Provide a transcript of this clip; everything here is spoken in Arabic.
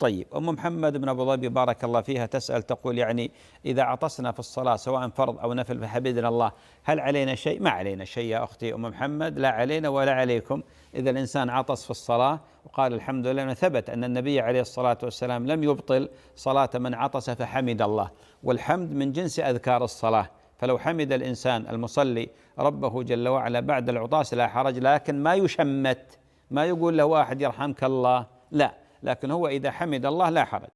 طيب، أم محمد بن أبو ظبي بارك الله فيها تسأل تقول يعني إذا عطسنا في الصلاة سواء فرض أو نفل فحمدنا الله هل علينا شيء؟ ما علينا شيء يا أختي أم محمد، لا علينا ولا عليكم. إذا الإنسان عطس في الصلاة وقال الحمد لله، ثبت أن النبي عليه الصلاة والسلام لم يبطل صلاة من عطس فحمد الله، والحمد من جنس أذكار الصلاة، فلو حمد الإنسان المصلي ربه جل وعلا بعد العطاس لا حرج، لكن ما يشمت، ما يقول له واحد يرحمك الله، لا، لكن هو إذا حمد الله لا حرج.